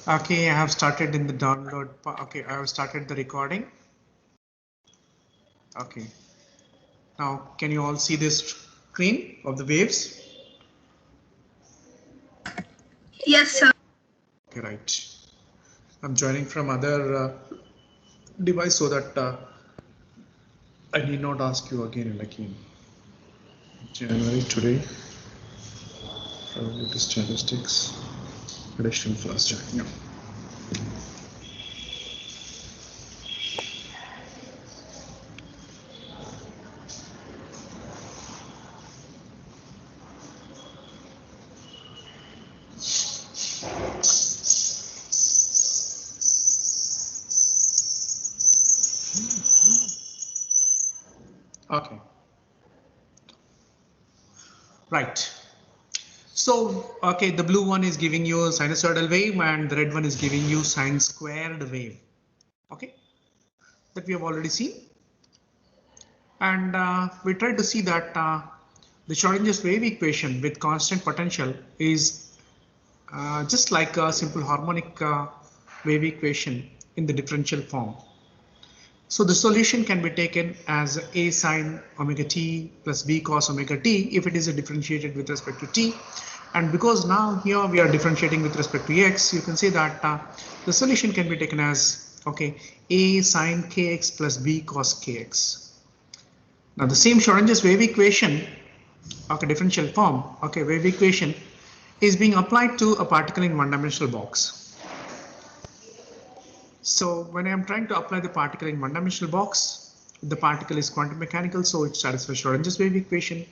Okay, I have started in the download. Okay, I have started the recording. Okay. Now, can you all see this screen of the waves? Yes, sir. Okay, right. I'm joining from other device so that I need not ask you again and again. January today. It is statistics. Additional flash joining. Okay. Right. So, okay, the blue one is giving you a sinusoidal wave and the red one is giving you sine squared wave. Okay, that we have already seen. And we try to see that the Schrödinger's wave equation with constant potential is just like a simple harmonic wave equation in the differential form. So the solution can be taken as a sine omega t plus b cos omega t if it is differentiated with respect to t. And because now here we are differentiating with respect to x, you can say that the solution can be taken as, okay, a sine kx plus b cos kx. Now the same Schrödinger's wave equation, okay, differential form, okay, wave equation is being applied to a particle in one-dimensional box. So when I am trying to apply the particle in one-dimensional box, the particle is quantum mechanical, so it satisfies Schrödinger's wave equation.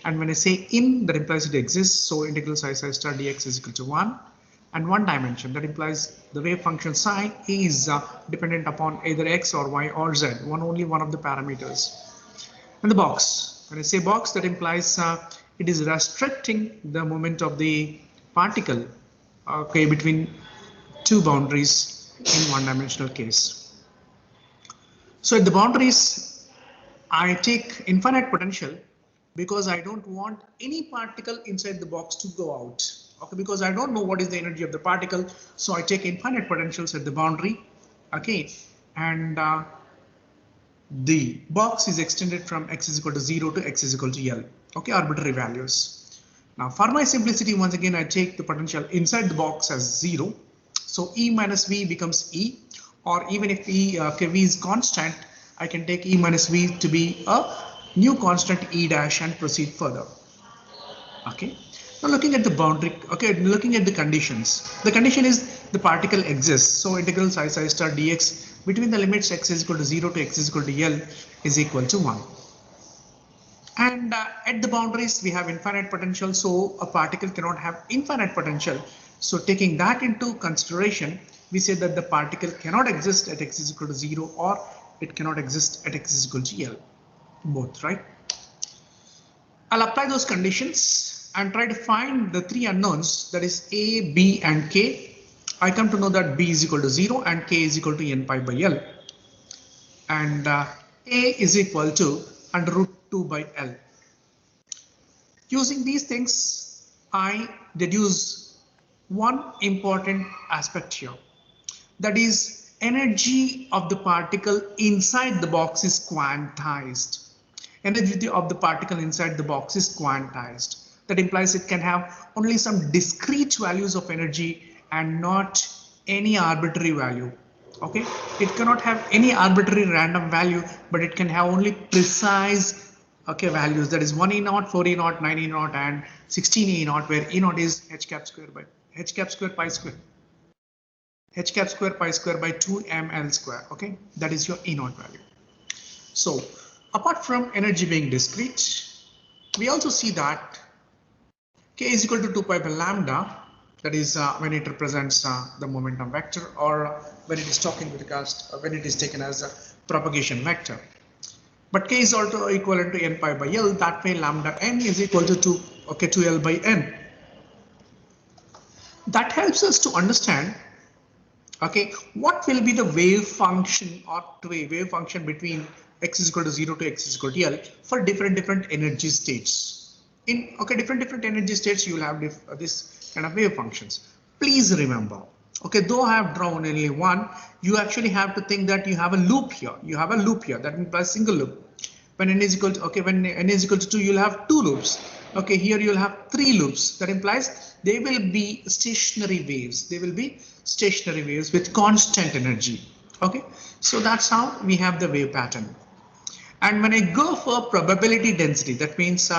And when I say in, that implies it exists, so integral psi star dx is equal to 1. And one dimension, that implies the wave function psi is dependent upon either x or y or z, only one of the parameters. And the box, when I say box, that implies it is restricting the movement of the particle, okay, between two boundaries in one-dimensional case. So at the boundaries, I take infinite potential because I don't want any particle inside the box to go out. Okay, because I don't know what is the energy of the particle, so I take infinite potentials at the boundary. Okay, and the box is extended from x is equal to 0 to x is equal to L. Okay, arbitrary values. Now for my simplicity, once again, I take the potential inside the box as 0. So E minus V becomes E, or even if V is constant, I can take E minus V to be a new constant E dash and proceed further. Okay. Now looking at the boundary, okay, looking at the conditions. The condition is the particle exists. So integral psi star dx between the limits x is equal to 0 to x is equal to L is equal to 1. And at the boundaries, we have infinite potential. So a particle cannot have infinite potential. So taking that into consideration, we say that the particle cannot exist at x is equal to 0 or it cannot exist at x is equal to L. Both, right? I'll apply those conditions and try to find the three unknowns, that is A, B and K. I come to know that B is equal to 0 and K is equal to n pi by L. And A is equal to under root 2 by L. Using these things, I deduce one important aspect here. That is, energy of the particle inside the box is quantized. Energy of the particle inside the box is quantized. That implies it can have only some discrete values of energy and not any arbitrary value. Okay, it cannot have any arbitrary random value, but it can have only precise, okay, values. That is 1 e naught, 4 e naught, 9 e naught, and 16 e naught, where e naught is h cap square by h cap square pi square. H cap square pi square by 2 ml square. Okay, that is your e naught value. So apart from energy being discrete, we also see that k is equal to 2 pi by lambda. That is when it represents the momentum vector, or when it is talking with regards when it is taken as a propagation vector. But k is also equivalent to n pi by L. That way lambda n is equal to 2, okay, 2L by n. That helps us to understand, okay, what will be the wave function or wave function between x is equal to 0 to x is equal to L for different energy states. In, okay, different energy states, you will have this kind of wave functions. Please remember, Okay, though I have drawn only one, you actually have to think that you have a loop here. You have a loop here that implies single loop. When n is equal to, okay, when n is equal to 2, you'll have two loops. Okay, here you'll have three loops. That implies they will be stationary waves. They will be stationary waves with constant energy. Okay, so that's how we have the wave pattern. And when I go for probability density, that means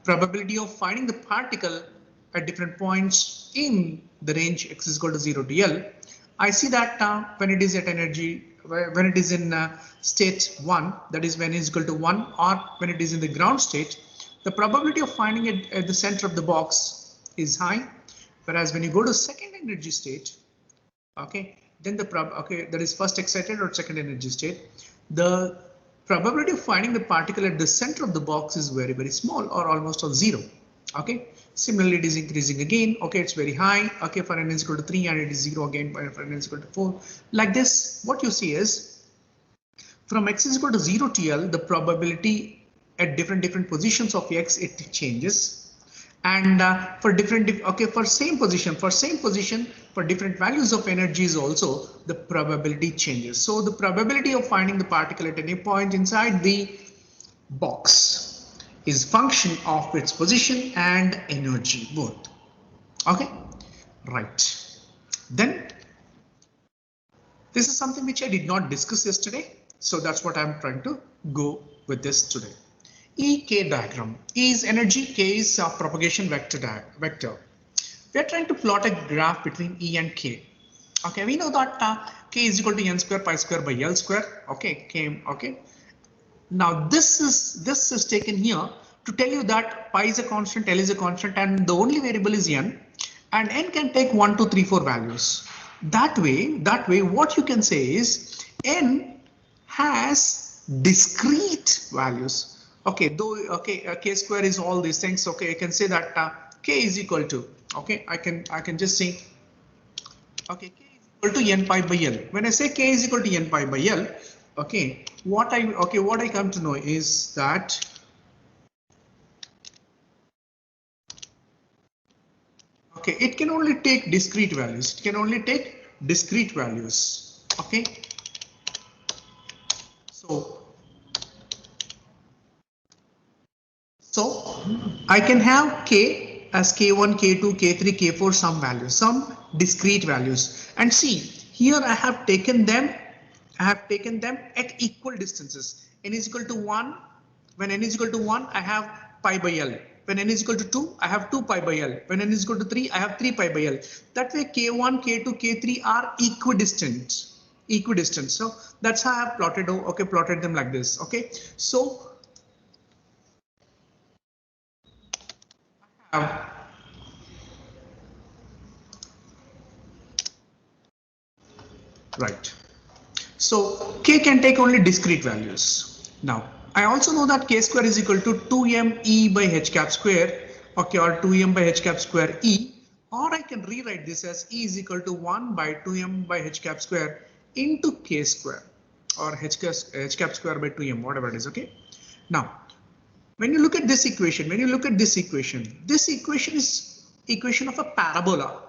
probability of finding the particle at different points in the range x is equal to 0 to L, I see that when it is at energy, when it is in state 1, that is when it is equal to 1, or when it is in the ground state, the probability of finding it at the center of the box is high. Whereas when you go to second energy state, okay, then the that is first excited or second energy state, the probability of finding the particle at the center of the box is very, very small or almost all zero. Okay, similarly it is increasing again. Okay, it's very high. Okay, for n is equal to 3 and it is 0 again for n is equal to 4. Like this, what you see is from x is equal to 0 to L, the probability at different positions of x, it changes. And for different, okay, for same position for different values of energies also, the probability changes. So the probability of finding the particle at any point inside the box is function of its position and energy both. Okay, right. Then this is something which I did not discuss yesterday, so that's what I'm trying to go with this today. EK diagram. E is energy, K is propagation vector. We are trying to plot a graph between E and K. Okay, we know that K is equal to n square pi square by L square. Okay, K. Okay. Now this is taken here to tell you that pi is a constant, L is a constant, and the only variable is n, and n can take 1, 2, 3, 4 values. That way, what you can say is n has discrete values. Okay, though, okay, k square is all these things. Okay, I can say that k is equal to, okay, I can just say, okay, k is equal to n pi by L. When I say k is equal to n pi by L, okay, what I come to know is that okay, it can only take discrete values. It can only take discrete values. Okay, so I can have k as k1, k2, k3, k4, some values, some discrete values. And see, here I have taken them at equal distances. N is equal to 1. When n is equal to 1, I have pi by L. When n is equal to 2, I have 2 pi by L. When n is equal to 3, I have 3 pi by L. That way k1, k2, k3 are equidistant. So that's how I have plotted them like this. Okay, so right. So k can take only discrete values. Now I also know that k square is equal to 2m e by h cap square, okay, or 2m by h cap square e, or I can rewrite this as e is equal to 1 by 2m by h cap square into k square, or h cap square by 2m, whatever it is. Okay. Now when you look at this equation, this equation is equation of a parabola.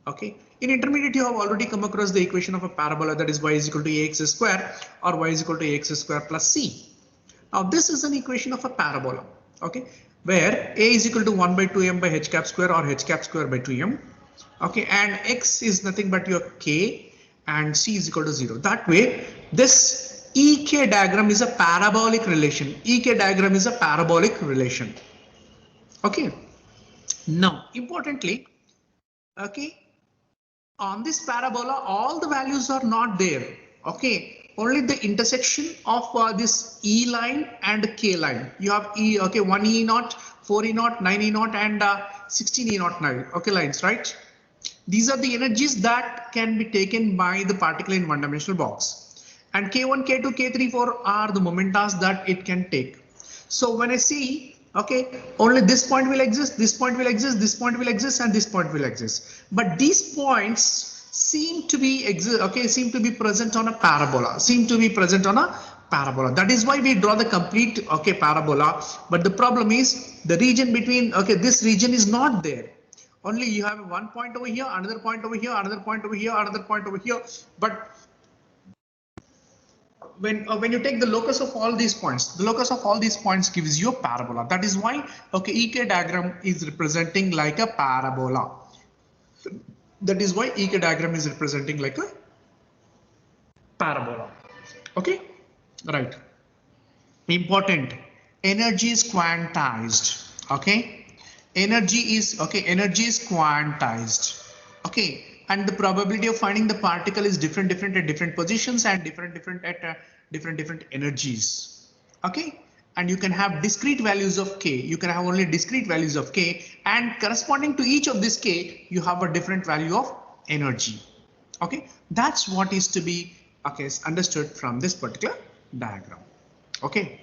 Okay, in intermediate you have already come across the equation of a parabola, that is y is equal to ax square or y is equal to ax square plus c. Now this is an equation of a parabola, okay, where a is equal to 1 by 2m by h cap square or h cap square by 2m, okay, and x is nothing but your k and c is equal to 0. That way this EK diagram is a parabolic relation. EK diagram is a parabolic relation. Okay. Now, importantly, okay, on this parabola, all the values are not there. Okay, only the intersection of this E line and K line. You have E, okay, 1 E naught, 4 E naught, 9 E naught, and 16 E naught 9. Okay, lines, right? These are the energies that can be taken by the particle in one-dimensional box. And K1, K2, K3, 4 are the momentas that it can take. So when I see, okay, only this point will exist, this point will exist, this point will exist, and this point will exist. But these points seem to be present on a parabola. That is why we draw the complete, okay, parabola. But the problem is the region between, okay, this region is not there. Only you have one point over here, another point over here, another point over here, another point over here. But when you take the locus of all these points, the locus of all these points gives you a parabola. That is why, okay, EK diagram is representing like a parabola. That is why EK diagram is representing like a parabola. Okay, right. Important. Energy is quantized. Okay, energy is quantized. Okay, and the probability of finding the particle is different at different positions and different at different energies. Okay, and you can have discrete values of k. You can have only discrete values of k, and corresponding to each of this k, you have a different value of energy. Okay, that's what is to be understood from this particular diagram. Okay.